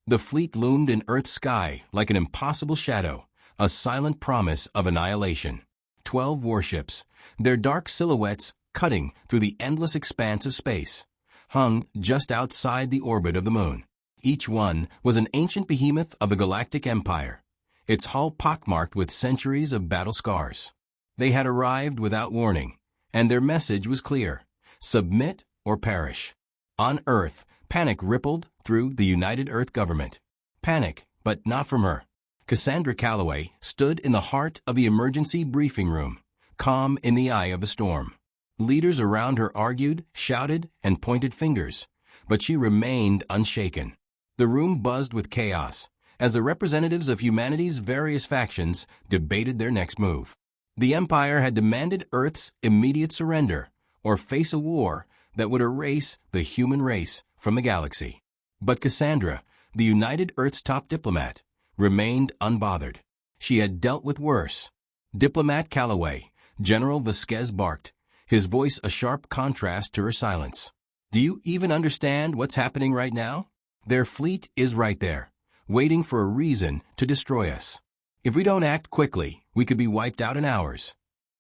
The fleet loomed in Earth's sky like an impossible shadow, a silent promise of annihilation. 12 warships, their dark silhouettes cutting through the endless expanse of space, hung just outside the orbit of the moon. Each one was an ancient behemoth of the Galactic Empire, its hull pockmarked with centuries of battle scars. They had arrived without warning, and their message was clear: submit or perish. On Earth, panic rippled through the United Earth government. Panic, but not from her. Cassandra Calloway stood in the heart of the emergency briefing room, calm in the eye of the storm. Leaders around her argued, shouted, and pointed fingers, but she remained unshaken. The room buzzed with chaos as the representatives of humanity's various factions debated their next move. The Empire had demanded Earth's immediate surrender or face a war that would erase the human race from the galaxy. But Cassandra, the United Earth's top diplomat, remained unbothered. She had dealt with worse. Diplomat Calloway, General Vasquez barked, his voice a sharp contrast to her silence. Do you even understand what's happening right now? Their fleet is right there, waiting for a reason to destroy us. If we don't act quickly, we could be wiped out in hours.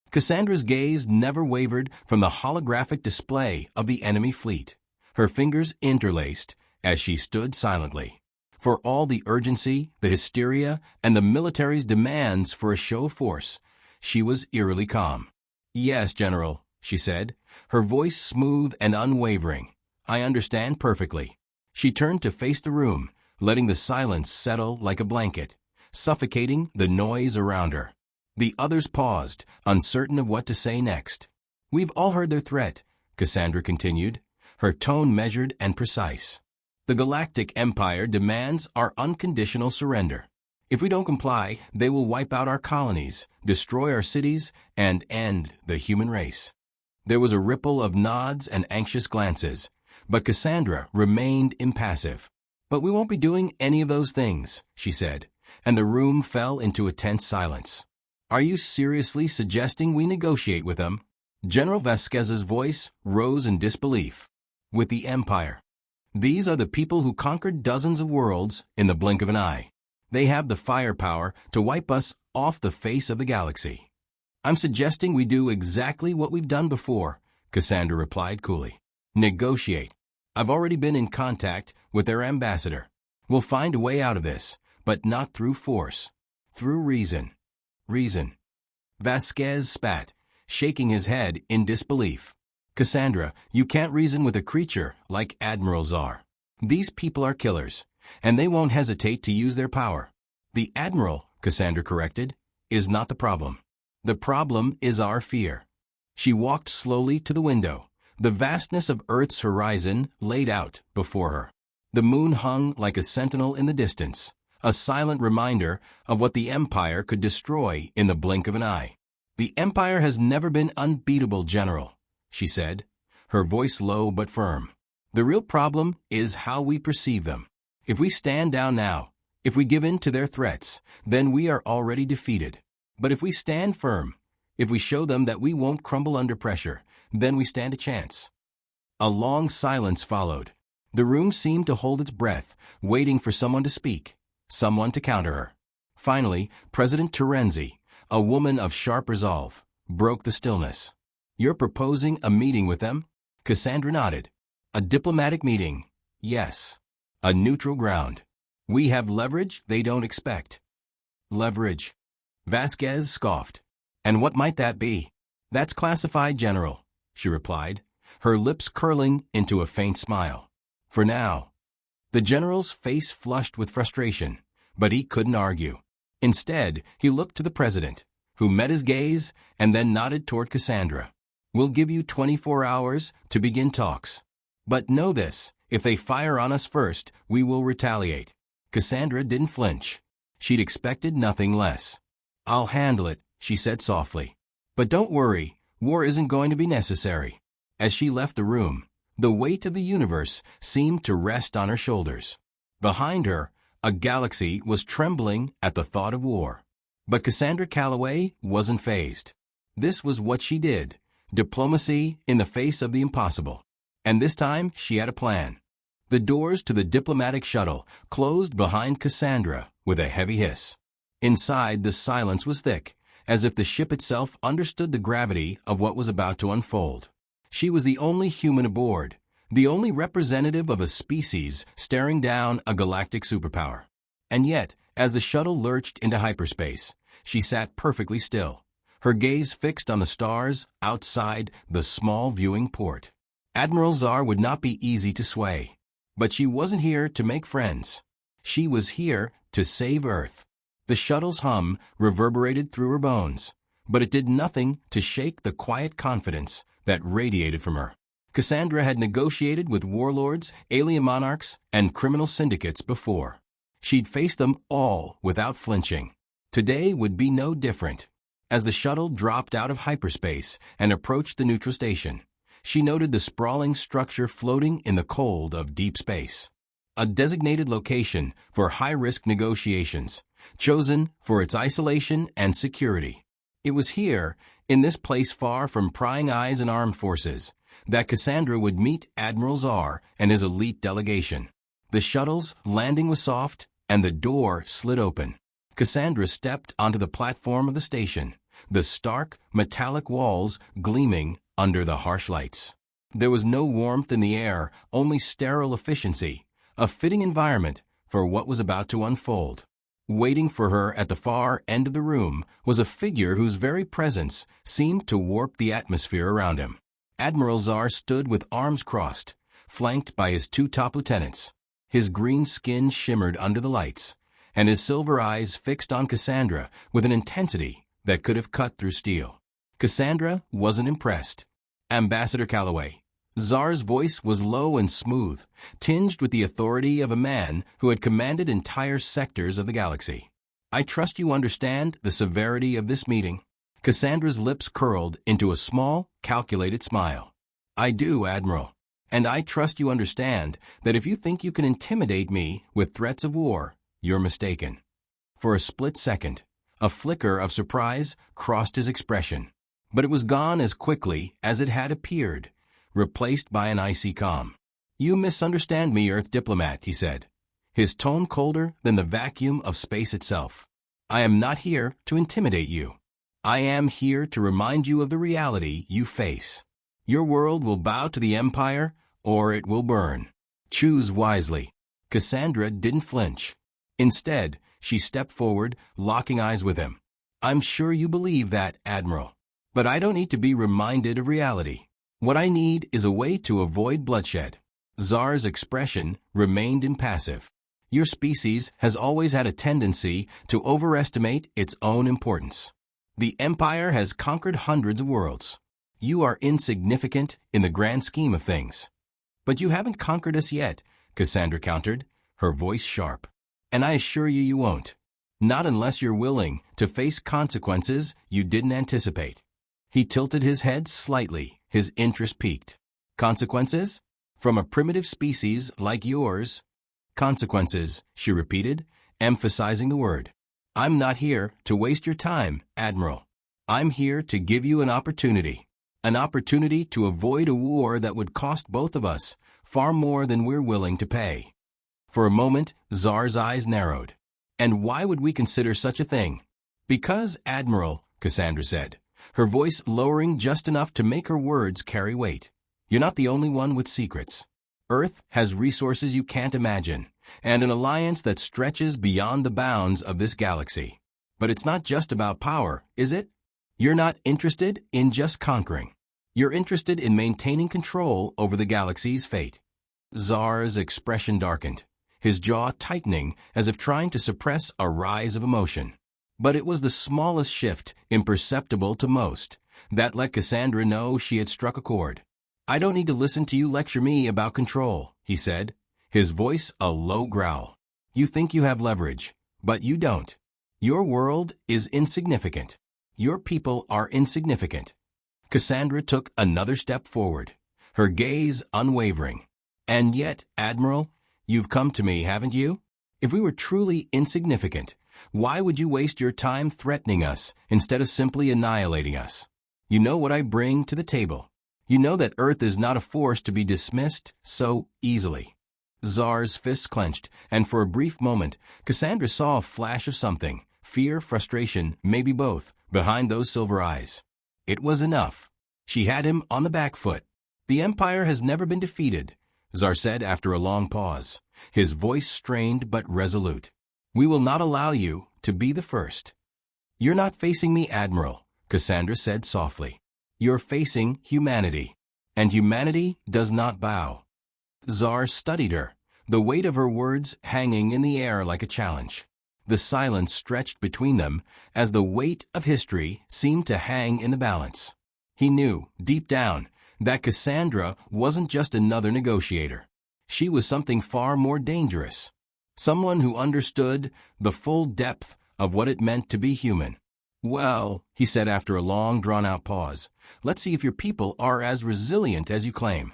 Cassandra's gaze never wavered from the holographic display of the enemy fleet, her fingers interlaced as she stood silently. For all the urgency, the hysteria, and the military's demands for a show of force, she was eerily calm. Yes, General, she said, her voice smooth and unwavering. I understand perfectly. She turned to face the room, letting the silence settle like a blanket, suffocating the noise around her. The others paused, uncertain of what to say next. We've all heard their threat, Cassandra continued, her tone measured and precise. The Galactic Empire demands our unconditional surrender. If we don't comply, they will wipe out our colonies, destroy our cities, and end the human race. There was a ripple of nods and anxious glances, but Cassandra remained impassive. But we won't be doing any of those things, she said, and the room fell into a tense silence. Are you seriously suggesting we negotiate with them? General Vasquez's voice rose in disbelief. With the Empire. These are the people who conquered dozens of worlds in the blink of an eye. They have the firepower to wipe us off the face of the galaxy. I'm suggesting we do exactly what we've done before, Cassandra replied coolly. Negotiate. I've already been in contact with their ambassador. We'll find a way out of this, but not through force. Through reason. Reason. Vasquez spat, shaking his head in disbelief. Cassandra, you can't reason with a creature like admirals are. These people are killers, and they won't hesitate to use their power. The admiral, Cassandra corrected, is not the problem. The problem is our fear. She walked slowly to the window, the vastness of Earth's horizon laid out before her. The moon hung like a sentinel in the distance, a silent reminder of what the Empire could destroy in the blink of an eye. The Empire has never been unbeatable, General, she said, her voice low but firm. The real problem is how we perceive them. If we stand down now, if we give in to their threats, then we are already defeated. But if we stand firm, if we show them that we won't crumble under pressure, then we stand a chance. A long silence followed. The room seemed to hold its breath, waiting for someone to speak, someone to counter her. Finally, President Terenzi, a woman of sharp resolve, broke the stillness. You're proposing a meeting with them? Cassandra nodded. A diplomatic meeting, yes. A neutral ground. We have leverage they don't expect. Leverage. Vasquez scoffed. And what might that be? That's classified, General, she replied, her lips curling into a faint smile. For now. The general's face flushed with frustration, but he couldn't argue. Instead, he looked to the president, who met his gaze and then nodded toward Cassandra. We'll give you 24 hours to begin talks. But know this, if they fire on us first, we will retaliate. Cassandra didn't flinch. She'd expected nothing less. I'll handle it, she said softly. But don't worry, war isn't going to be necessary. As she left the room, the weight of the universe seemed to rest on her shoulders. Behind her, a galaxy was trembling at the thought of war. But Cassandra Calloway wasn't fazed. This was what she did, diplomacy in the face of the impossible. And this time she had a plan. The doors to the diplomatic shuttle closed behind Cassandra with a heavy hiss. Inside, the silence was thick, as if the ship itself understood the gravity of what was about to unfold. She was the only human aboard, the only representative of a species staring down a galactic superpower. And yet, as the shuttle lurched into hyperspace, she sat perfectly still, her gaze fixed on the stars outside the small viewing port. Admiral Zar would not be easy to sway. But she wasn't here to make friends. She was here to save Earth. The shuttle's hum reverberated through her bones, but it did nothing to shake the quiet confidence that radiated from her. Cassandra had negotiated with warlords, alien monarchs, and criminal syndicates before. She'd faced them all without flinching. Today would be no different. As the shuttle dropped out of hyperspace and approached the neutral station, she noted the sprawling structure floating in the cold of deep space. A designated location for high-risk negotiations, chosen for its isolation and security. It was here, in this place far from prying eyes and armed forces, that Cassandra would meet Admiral Zar and his elite delegation. The shuttle's landing was soft, and the door slid open. Cassandra stepped onto the platform of the station, the stark, metallic walls gleaming under the harsh lights. There was no warmth in the air, only sterile efficiency, a fitting environment for what was about to unfold. Waiting for her at the far end of the room was a figure whose very presence seemed to warp the atmosphere around him. Admiral Zar stood with arms crossed, flanked by his two top lieutenants. His green skin shimmered under the lights, and his silver eyes fixed on Cassandra with an intensity that could have cut through steel. Cassandra wasn't impressed. Ambassador Calloway. Zar's voice was low and smooth, tinged with the authority of a man who had commanded entire sectors of the galaxy. I trust you understand the severity of this meeting. Cassandra's lips curled into a small, calculated smile. I do, Admiral. And I trust you understand that if you think you can intimidate me with threats of war, you're mistaken. For a split second, a flicker of surprise crossed his expression. But it was gone as quickly as it had appeared, replaced by an icy calm. You misunderstand me, Earth diplomat, he said, his tone colder than the vacuum of space itself. I am not here to intimidate you. I am here to remind you of the reality you face. Your world will bow to the Empire, or it will burn. Choose wisely. Cassandra didn't flinch. Instead, she stepped forward, locking eyes with him. I'm sure you believe that, Admiral. But I don't need to be reminded of reality. What I need is a way to avoid bloodshed. Zar's expression remained impassive. Your species has always had a tendency to overestimate its own importance. The Empire has conquered hundreds of worlds. You are insignificant in the grand scheme of things. But you haven't conquered us yet, Cassandra countered, her voice sharp. And I assure you you won't. Not unless you're willing to face consequences you didn't anticipate. He tilted his head slightly, his interest piqued. Consequences? From a primitive species like yours? Consequences, she repeated, emphasizing the word. I'm not here to waste your time, Admiral. I'm here to give you an opportunity. An opportunity to avoid a war that would cost both of us far more than we're willing to pay. For a moment, Zar's eyes narrowed. And why would we consider such a thing? Because, Admiral, Cassandra said, her voice lowering just enough to make her words carry weight. You're not the only one with secrets. Earth has resources you can't imagine, and an alliance that stretches beyond the bounds of this galaxy. But it's not just about power, is it? You're not interested in just conquering. You're interested in maintaining control over the galaxy's fate. Zar's expression darkened, his jaw tightening as if trying to suppress a rise of emotion. But it was the smallest shift, imperceptible to most, that let Cassandra know she had struck a chord. I don't need to listen to you lecture me about control, he said, his voice a low growl. You think you have leverage, but you don't. Your world is insignificant. Your people are insignificant. Cassandra took another step forward, her gaze unwavering. And yet, Admiral, you've come to me, haven't you? If we were truly insignificant, why would you waste your time threatening us instead of simply annihilating us? You know what I bring to the table. You know that Earth is not a force to be dismissed so easily. Czar's fists clenched, and for a brief moment, Cassandra saw a flash of something, fear, frustration, maybe both, behind those silver eyes. It was enough. She had him on the back foot. "The Empire has never been defeated," Czar said after a long pause, his voice strained but resolute. "We will not allow you to be the first." "You're not facing me, Admiral," Cassandra said softly. "You're facing humanity. And humanity does not bow." Czar studied her, the weight of her words hanging in the air like a challenge. The silence stretched between them as the weight of history seemed to hang in the balance. He knew, deep down, that Cassandra wasn't just another negotiator. She was something far more dangerous. Someone who understood the full depth of what it meant to be human. "Well," he said after a long, drawn-out pause, "let's see if your people are as resilient as you claim."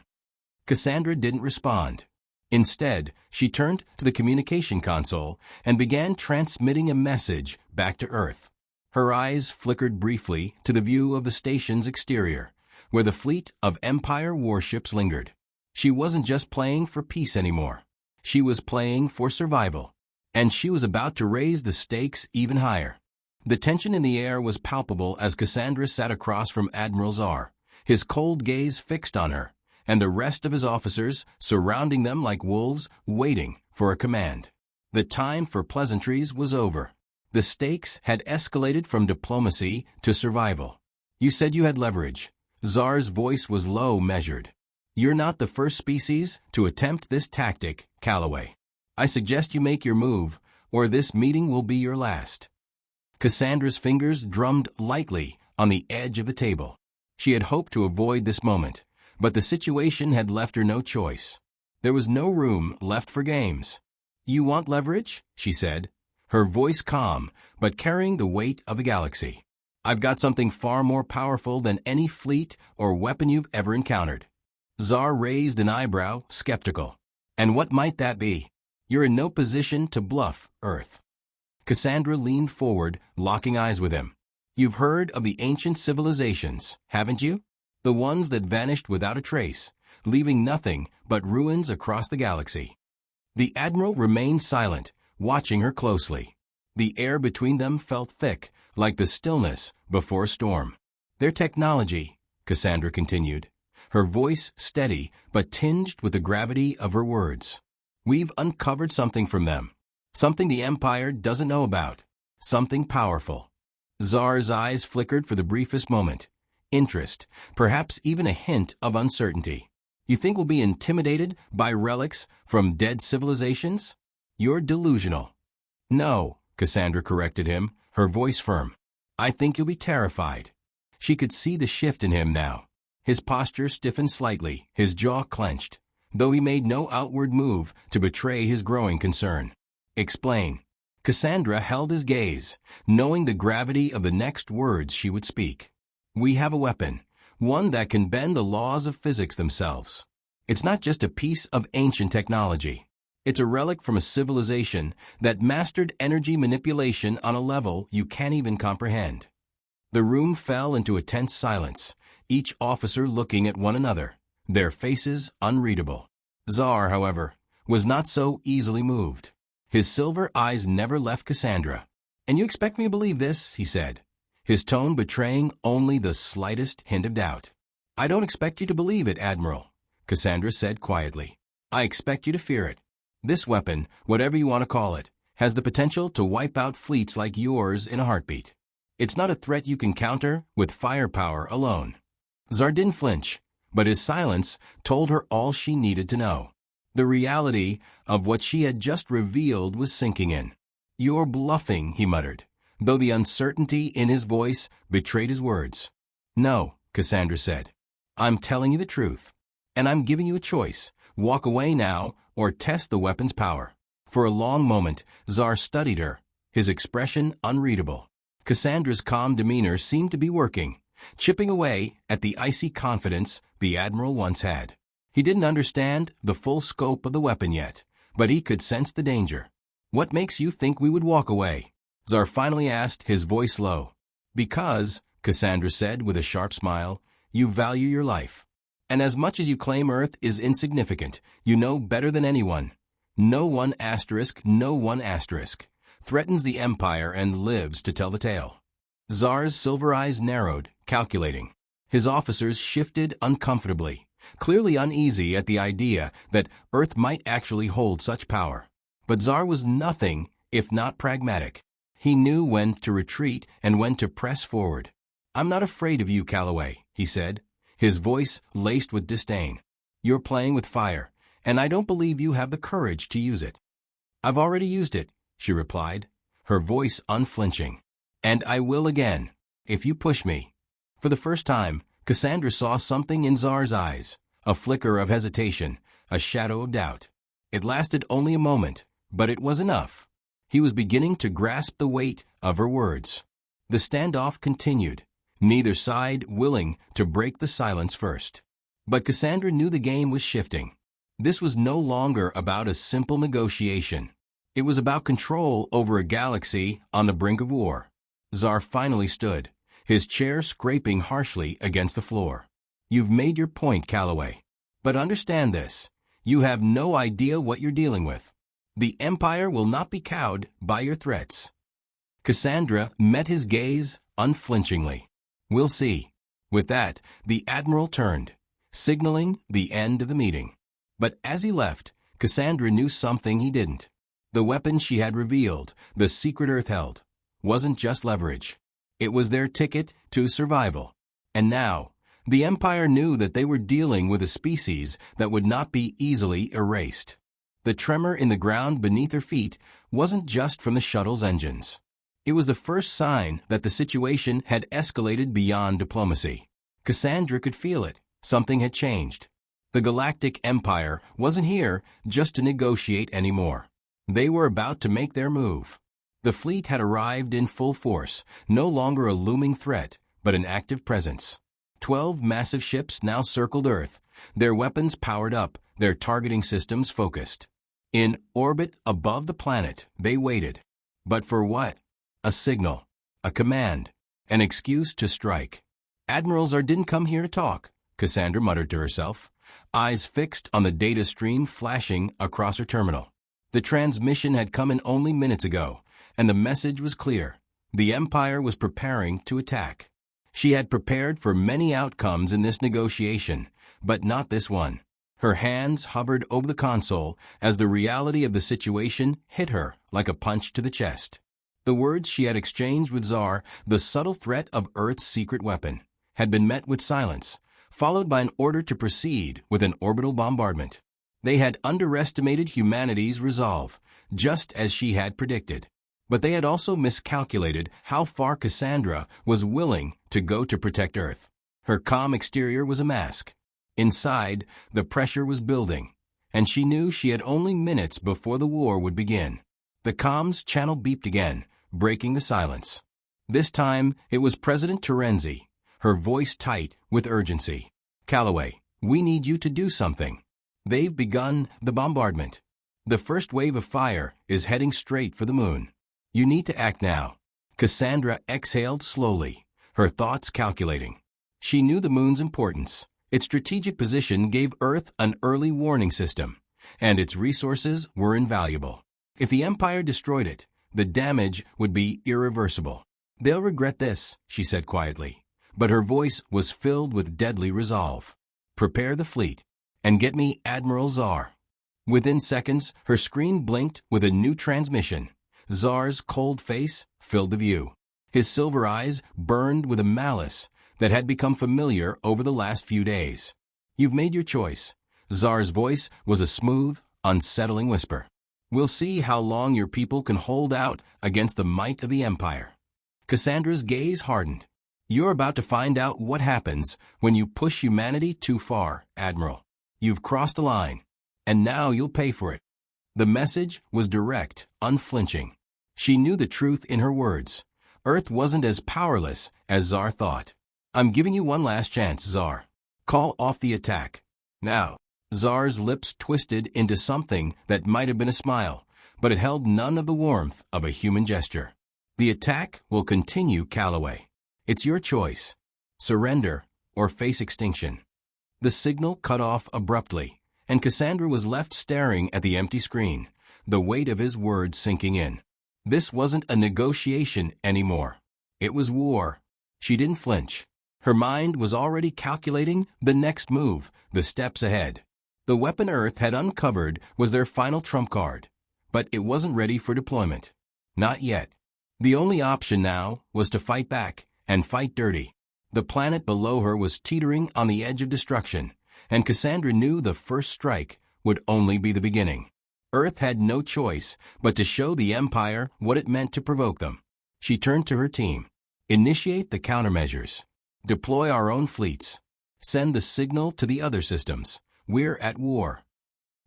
Cassandra didn't respond. Instead, she turned to the communication console and began transmitting a message back to Earth. Her eyes flickered briefly to the view of the station's exterior, where the fleet of Empire warships lingered. She wasn't just playing for peace anymore. She was playing for survival. And she was about to raise the stakes even higher. The tension in the air was palpable as Cassandra sat across from Admiral Czar, his cold gaze fixed on her, and the rest of his officers surrounding them like wolves waiting for a command. The time for pleasantries was over. The stakes had escalated from diplomacy to survival. "You said you had leverage." Czar's voice was low, measured. "You're not the first species to attempt this tactic, Calloway. I suggest you make your move, or this meeting will be your last." Cassandra's fingers drummed lightly on the edge of the table. She had hoped to avoid this moment, but the situation had left her no choice. There was no room left for games. "You want leverage?" she said, her voice calm, but carrying the weight of the galaxy. "I've got something far more powerful than any fleet or weapon you've ever encountered." Czar raised an eyebrow, skeptical. "And what might that be?" "You're in no position to bluff, Earth." Cassandra leaned forward, locking eyes with him. "You've heard of the ancient civilizations, haven't you? The ones that vanished without a trace, leaving nothing but ruins across the galaxy." The Admiral remained silent, watching her closely. The air between them felt thick, like the stillness before a storm. "Their technology," Cassandra continued, her voice steady but tinged with the gravity of her words. "We've uncovered something from them. Something the Empire doesn't know about. Something powerful." Czar's eyes flickered for the briefest moment. Interest, perhaps even a hint of uncertainty. "You think we'll be intimidated by relics from dead civilizations? You're delusional." "No," Cassandra corrected him, her voice firm. "I think you'll be terrified." She could see the shift in him now. His posture stiffened slightly, his jaw clenched, though he made no outward move to betray his growing concern. "Explain." Cassandra held his gaze, knowing the gravity of the next words she would speak. "We have a weapon, one that can bend the laws of physics themselves. It's not just a piece of ancient technology. It's a relic from a civilization that mastered energy manipulation on a level you can't even comprehend." The room fell into a tense silence, each officer looking at one another, their faces unreadable. Czar, however, was not so easily moved. His silver eyes never left Cassandra. "And you expect me to believe this?" he said, his tone betraying only the slightest hint of doubt. "I don't expect you to believe it, Admiral," Cassandra said quietly. "I expect you to fear it. This weapon, whatever you want to call it, has the potential to wipe out fleets like yours in a heartbeat. It's not a threat you can counter with firepower alone." Czar didn't flinch, but his silence told her all she needed to know. The reality of what she had just revealed was sinking in. "You're bluffing," he muttered, though the uncertainty in his voice betrayed his words. "No," Cassandra said. "I'm telling you the truth. And I'm giving you a choice. Walk away now or test the weapon's power." For a long moment, Czar studied her, his expression unreadable. Cassandra's calm demeanor seemed to be working, chipping away at the icy confidence the Admiral once had. He didn't understand the full scope of the weapon yet, but he could sense the danger. "What makes you think we would walk away?" Czar finally asked, his voice low. "Because," Cassandra said with a sharp smile, "you value your life. And as much as you claim Earth is insignificant, you know better than anyone. No one threatens the Empire and lives to tell the tale. Tsar's silver eyes narrowed, calculating. His officers shifted uncomfortably, clearly uneasy at the idea that Earth might actually hold such power. But Tsar was nothing if not pragmatic. He knew when to retreat and when to press forward. "I'm not afraid of you, Calloway," he said, his voice laced with disdain. "You're playing with fire, and I don't believe you have the courage to use it." "I've already used it," she replied, her voice unflinching. "And I will again, if you push me." For the first time, Cassandra saw something in Tsar's eyes, a flicker of hesitation, a shadow of doubt. It lasted only a moment, but it was enough. He was beginning to grasp the weight of her words. The standoff continued, neither side willing to break the silence first. But Cassandra knew the game was shifting. This was no longer about a simple negotiation. It was about control over a galaxy on the brink of war. Tsar finally stood, his chair scraping harshly against the floor. "You've made your point, Calloway. But understand this. You have no idea what you're dealing with. The Empire will not be cowed by your threats." Cassandra met his gaze unflinchingly. "We'll see." With that, the Admiral turned, signaling the end of the meeting. But as he left, Cassandra knew something he didn't. The weapon she had revealed, the secret Earth held, wasn't just leverage. It was their ticket to survival. And now, the Empire knew that they were dealing with a species that would not be easily erased. The tremor in the ground beneath her feet wasn't just from the shuttle's engines. It was the first sign that the situation had escalated beyond diplomacy. Cassandra could feel it. Something had changed. The Galactic Empire wasn't here just to negotiate anymore. They were about to make their move. The fleet had arrived in full force, no longer a looming threat, but an active presence. 12 massive ships now circled Earth, their weapons powered up, their targeting systems focused. In orbit above the planet, they waited. But for what? A signal, a command, an excuse to strike. "Admirals didn't come here to talk," Cassandra muttered to herself, eyes fixed on the data stream flashing across her terminal. The transmission had come in only minutes ago, and the message was clear. The Empire was preparing to attack. She had prepared for many outcomes in this negotiation, but not this one. Her hands hovered over the console as the reality of the situation hit her like a punch to the chest. The words she had exchanged with Tsar, the subtle threat of Earth's secret weapon, had been met with silence, followed by an order to proceed with an orbital bombardment. They had underestimated humanity's resolve, just as she had predicted. But they had also miscalculated how far Cassandra was willing to go to protect Earth. Her calm exterior was a mask. Inside, the pressure was building, and she knew she had only minutes before the war would begin. The comms channel beeped again, breaking the silence. This time, it was President Terenzi, her voice tight with urgency. "Calloway, we need you to do something. They've begun the bombardment. The first wave of fire is heading straight for the moon. You need to act now." Cassandra exhaled slowly, her thoughts calculating. She knew the moon's importance. Its strategic position gave Earth an early warning system, and its resources were invaluable. If the Empire destroyed it, the damage would be irreversible. "They'll regret this," she said quietly, but her voice was filled with deadly resolve. "Prepare the fleet, and get me Admiral Tsar." Within seconds, her screen blinked with a new transmission. Tsar's cold face filled the view. His silver eyes burned with a malice that had become familiar over the last few days. "You've made your choice." Tsar's voice was a smooth, unsettling whisper. "We'll see how long your people can hold out against the might of the Empire." Cassandra's gaze hardened. "You're about to find out what happens when you push humanity too far, Admiral. You've crossed a line, and now you'll pay for it." The message was direct, unflinching. She knew the truth in her words. Earth wasn't as powerless as Tsar thought. "I'm giving you one last chance, Tsar. Call off the attack. Now." Tsar's lips twisted into something that might have been a smile, but it held none of the warmth of a human gesture. "The attack will continue, Calloway. It's your choice. Surrender or face extinction." The signal cut off abruptly, and Cassandra was left staring at the empty screen, the weight of his words sinking in. This wasn't a negotiation anymore. It was war. She didn't flinch. Her mind was already calculating the next move, the steps ahead. The weapon Earth had uncovered was their final trump card, but it wasn't ready for deployment. Not yet. The only option now was to fight back, and fight dirty. The planet below her was teetering on the edge of destruction, and Cassandra knew the first strike would only be the beginning. Earth had no choice but to show the Empire what it meant to provoke them. She turned to her team. Initiate the countermeasures. Deploy our own fleets. Send the signal to the other systems. We're at war.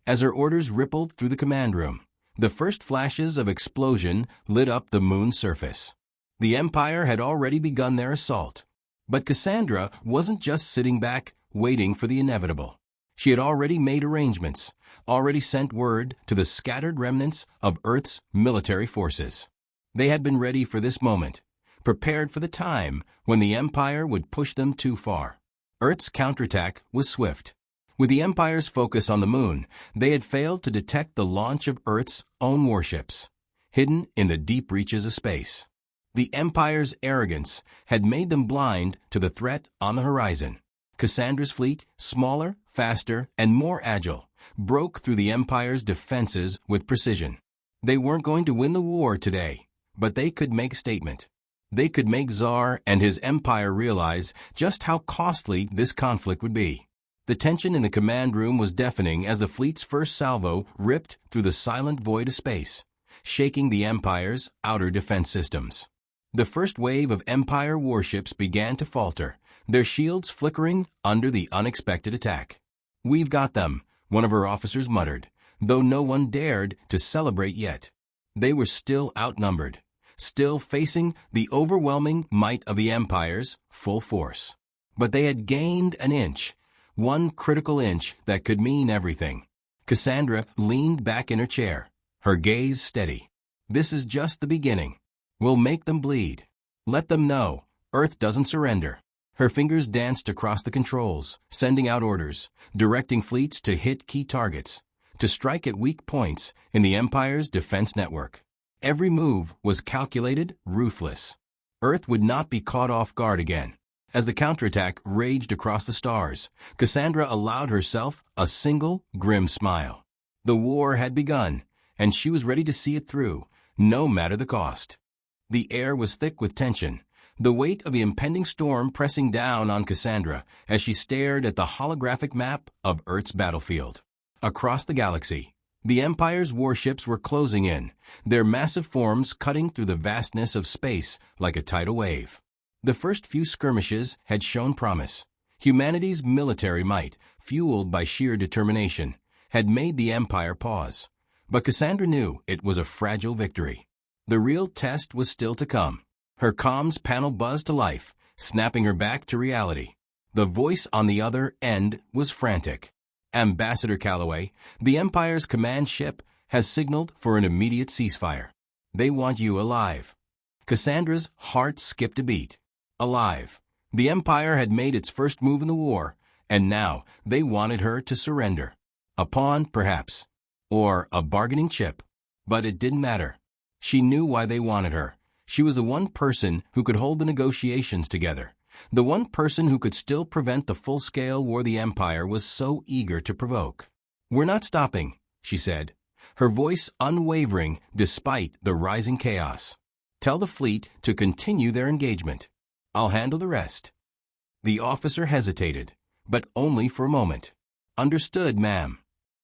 As her orders rippled through the command room, the first flashes of explosion lit up the moon's surface. The Empire had already begun their assault. But Cassandra wasn't just sitting back, waiting for the inevitable. She had already made arrangements, already sent word to the scattered remnants of Earth's military forces. They had been ready for this moment, prepared for the time when the Empire would push them too far. Earth's counterattack was swift. With the Empire's focus on the moon, they had failed to detect the launch of Earth's own warships, hidden in the deep reaches of space. The Empire's arrogance had made them blind to the threat on the horizon. Cassandra's fleet, smaller, faster, and more agile, broke through the Empire's defenses with precision. They weren't going to win the war today, but they could make a statement. They could make Tsar and his Empire realize just how costly this conflict would be. The tension in the command room was deafening as the fleet's first salvo ripped through the silent void of space, shaking the Empire's outer defense systems. The first wave of Empire warships began to falter, their shields flickering under the unexpected attack. "We've got them," one of her officers muttered, though no one dared to celebrate yet. They were still outnumbered, still facing the overwhelming might of the Empire's full force. But they had gained an inch, one critical inch that could mean everything. Cassandra leaned back in her chair, her gaze steady. "This is just the beginning. We'll make them bleed. Let them know Earth doesn't surrender." Her fingers danced across the controls, sending out orders, directing fleets to hit key targets, to strike at weak points in the Empire's defense network. Every move was calculated, ruthless. Earth would not be caught off guard again. As the counterattack raged across the stars, Cassandra allowed herself a single, grim smile. The war had begun, and she was ready to see it through, no matter the cost. The air was thick with tension, the weight of the impending storm pressing down on Cassandra as she stared at the holographic map of Earth's battlefield. Across the galaxy, the Empire's warships were closing in, their massive forms cutting through the vastness of space like a tidal wave. The first few skirmishes had shown promise. Humanity's military might, fueled by sheer determination, had made the Empire pause. But Cassandra knew it was a fragile victory. The real test was still to come. Her comms panel buzzed to life, snapping her back to reality. The voice on the other end was frantic. "Ambassador Calloway, the Empire's command ship has signaled for an immediate ceasefire. They want you alive." Cassandra's heart skipped a beat. Alive. The Empire had made its first move in the war, and now they wanted her to surrender. A pawn, perhaps, or a bargaining chip. But it didn't matter. She knew why they wanted her. She was the one person who could hold the negotiations together, the one person who could still prevent the full-scale war the Empire was so eager to provoke. "We're not stopping," she said, her voice unwavering despite the rising chaos. "Tell the fleet to continue their engagement. I'll handle the rest." The officer hesitated, but only for a moment. "Understood, ma'am."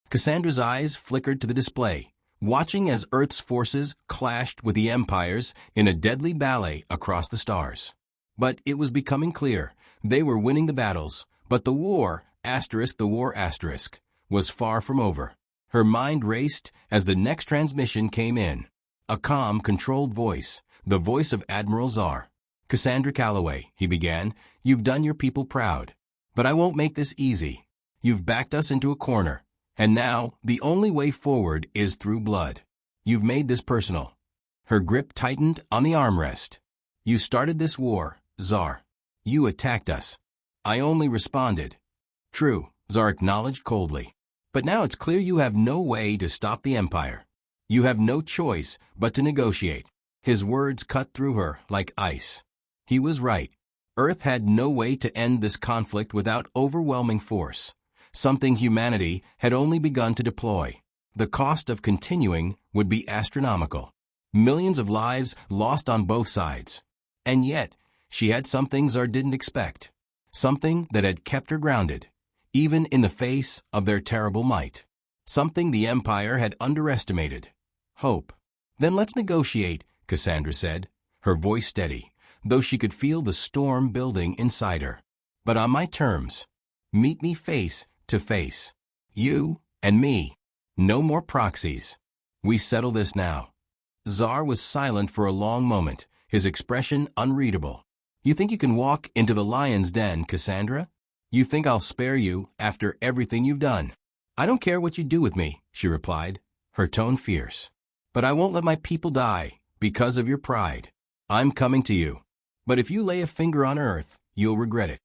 Cassandra's eyes flickered to the display, watching as Earth's forces clashed with the Empire's in a deadly ballet across the stars. But it was becoming clear. They were winning the battles, but the war, was far from over. Her mind raced as the next transmission came in. A calm, controlled voice, the voice of Admiral Tsar. "Cassandra Calloway," he began, "you've done your people proud. But I won't make this easy. You've backed us into a corner, and now the only way forward is through blood. You've made this personal." Her grip tightened on the armrest. "You started this war, Tsar. You attacked us. I only responded." True, Tsar acknowledged coldly. But now it's clear you have no way to stop the Empire. You have no choice but to negotiate. His words cut through her like ice. He was right. Earth had no way to end this conflict without overwhelming force, something humanity had only begun to deploy. The cost of continuing would be astronomical. Millions of lives lost on both sides. And yet, she had something Tsar didn't expect. Something that had kept her grounded, even in the face of their terrible might. Something the Empire had underestimated. Hope. Then let's negotiate, Cassandra said, her voice steady, though she could feel the storm building inside her. But on my terms. Meet me face to face. You and me. No more proxies. We settle this now. Tsar was silent for a long moment, his expression unreadable. You think you can walk into the lion's den, Cassandra? You think I'll spare you after everything you've done? I don't care what you do with me, she replied, her tone fierce. But I won't let my people die because of your pride. I'm coming to you. But if you lay a finger on Earth, you'll regret it.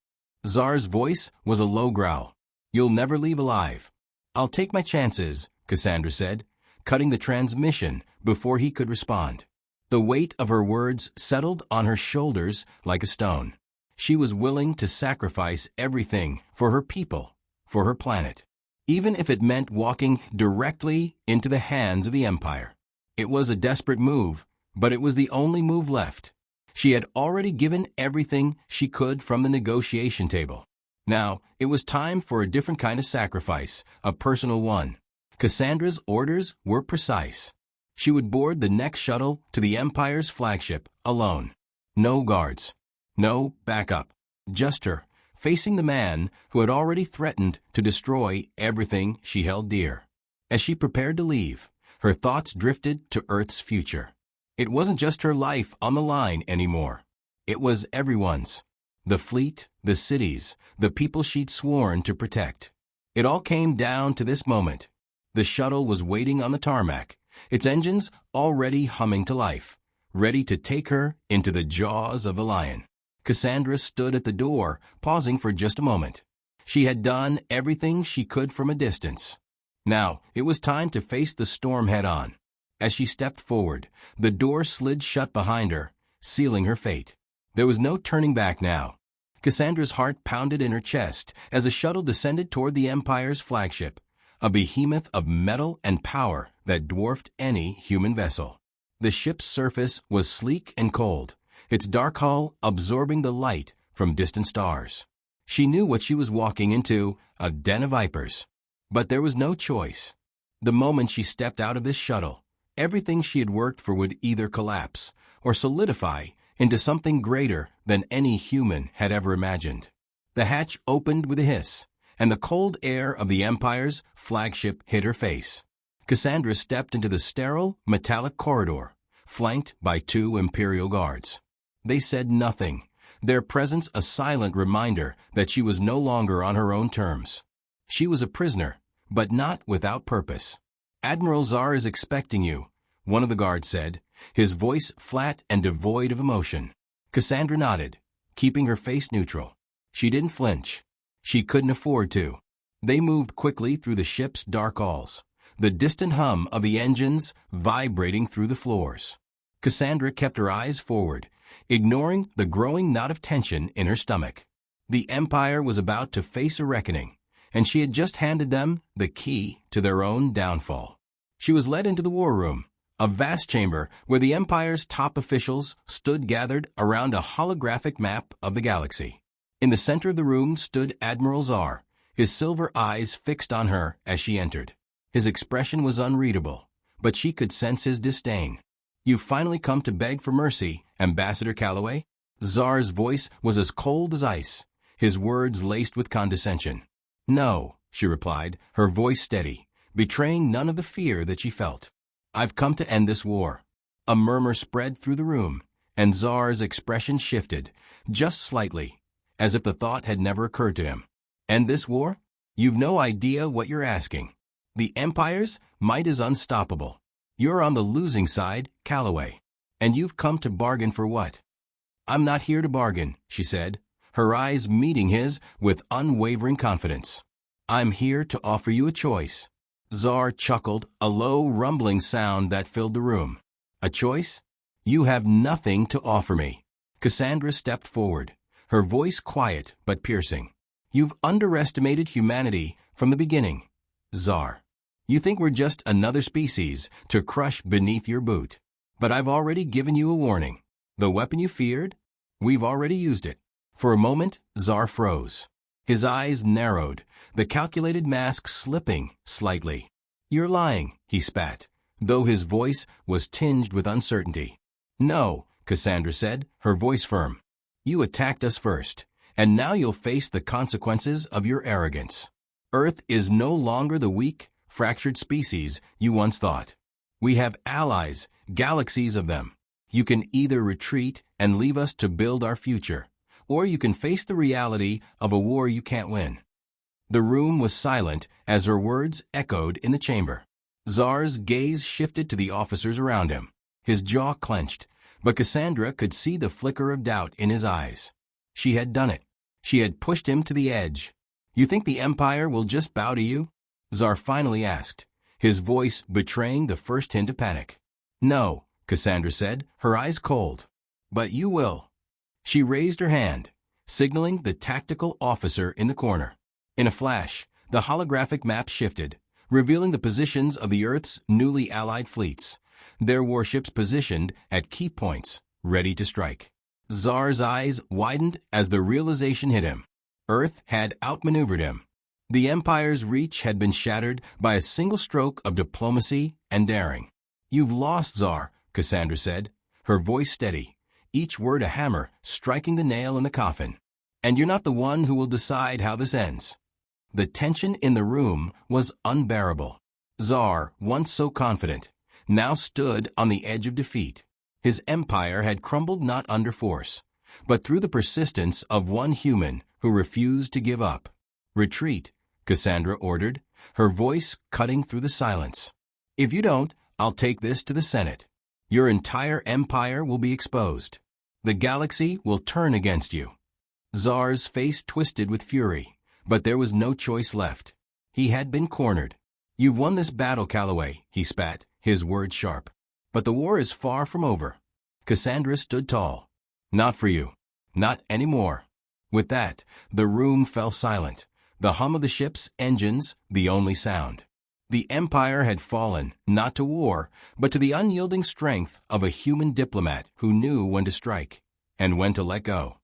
Tsar's voice was a low growl. You'll never leave alive. I'll take my chances, Cassandra said, cutting the transmission before he could respond. The weight of her words settled on her shoulders like a stone. She was willing to sacrifice everything for her people, for her planet, even if it meant walking directly into the hands of the Empire. It was a desperate move, but it was the only move left. She had already given everything she could from the negotiation table. Now, it was time for a different kind of sacrifice, a personal one. Cassandra's orders were precise. She would board the next shuttle to the Empire's flagship, alone. No guards. No backup. Just her, facing the man who had already threatened to destroy everything she held dear. As she prepared to leave, her thoughts drifted to Earth's future. It wasn't just her life on the line anymore. It was everyone's. The fleet, the cities, the people she'd sworn to protect. It all came down to this moment. The shuttle was waiting on the tarmac, its engines already humming to life, ready to take her into the jaws of the lion. Cassandra stood at the door, pausing for just a moment. She had done everything she could from a distance. Now, it was time to face the storm head-on. As she stepped forward, the door slid shut behind her, sealing her fate. There was no turning back now. Cassandra's heart pounded in her chest as the shuttle descended toward the Empire's flagship, a behemoth of metal and power that dwarfed any human vessel. The ship's surface was sleek and cold, its dark hull absorbing the light from distant stars. She knew what she was walking into, a den of vipers. But there was no choice. The moment she stepped out of this shuttle, everything she had worked for would either collapse or solidify into something greater than any human had ever imagined. The hatch opened with a hiss, and the cold air of the Empire's flagship hit her face. Cassandra stepped into the sterile, metallic corridor, flanked by 2 Imperial guards. They said nothing, their presence a silent reminder that she was no longer on her own terms. She was a prisoner, but not without purpose. Admiral Tsar is expecting you, one of the guards said, his voice flat and devoid of emotion. Cassandra nodded, keeping her face neutral. She didn't flinch. She couldn't afford to. They moved quickly through the ship's dark halls, the distant hum of the engines vibrating through the floors. Cassandra kept her eyes forward, ignoring the growing knot of tension in her stomach. The Empire was about to face a reckoning, and she had just handed them the key to their own downfall. She was led into the war room, a vast chamber where the Empire's top officials stood gathered around a holographic map of the galaxy. In the center of the room stood Admiral Tsar, his silver eyes fixed on her as she entered. His expression was unreadable, but she could sense his disdain. "You've finally come to beg for mercy, Ambassador Calloway?" Tsar's voice was as cold as ice, his words laced with condescension. "No," she replied, her voice steady, betraying none of the fear that she felt. "I've come to end this war." A murmur spread through the room, and Tsar's expression shifted, just slightly, as if the thought had never occurred to him. "End this war? You've no idea what you're asking. The Empire's might is unstoppable. You're on the losing side, Calloway. And you've come to bargain for what?" "I'm not here to bargain," she said, her eyes meeting his with unwavering confidence. "I'm here to offer you a choice." Zar chuckled, a low, rumbling sound that filled the room. "A choice? You have nothing to offer me." Cassandra stepped forward, her voice quiet but piercing. "You've underestimated humanity from the beginning, Zar. You think we're just another species to crush beneath your boot. But I've already given you a warning. The weapon you feared? We've already used it." For a moment, Zar froze. His eyes narrowed, the calculated mask slipping slightly. "You're lying," he spat, though his voice was tinged with uncertainty. "No," Cassandra said, her voice firm. "You attacked us first, and now you'll face the consequences of your arrogance. Earth is no longer the weak, fractured species you once thought. We have allies, galaxies of them. You can either retreat and leave us to build our future, or you can face the reality of a war you can't win." The room was silent as her words echoed in the chamber. Zar's gaze shifted to the officers around him. His jaw clenched, but Cassandra could see the flicker of doubt in his eyes. She had done it. She had pushed him to the edge. "You think the Empire will just bow to you?" Zar finally asked, his voice betraying the first hint of panic. "No," Cassandra said, her eyes cold. "But you will." She raised her hand, signaling the tactical officer in the corner. In a flash, the holographic map shifted, revealing the positions of the Earth's newly allied fleets, their warships positioned at key points, ready to strike. Zar's eyes widened as the realization hit him. Earth had outmaneuvered him. The Empire's reach had been shattered by a single stroke of diplomacy and daring. "You've lost, Zar," Cassandra said, her voice steady, each word a hammer striking the nail in the coffin. "And you're not the one who will decide how this ends." The tension in the room was unbearable. Zar, once so confident, now stood on the edge of defeat. His empire had crumbled not under force, but through the persistence of one human who refused to give up. "Retreat," Cassandra ordered, her voice cutting through the silence. "If you don't, I'll take this to the Senate. Your entire empire will be exposed. The galaxy will turn against you." Zar's face twisted with fury, but there was no choice left. He had been cornered. "You've won this battle, Calloway," he spat, his words sharp. "But the war is far from over." Cassandra stood tall. "Not for you. Not anymore." With that, the room fell silent, the hum of the ship's engines the only sound. The Empire had fallen, not to war, but to the unyielding strength of a human diplomat who knew when to strike and when to let go.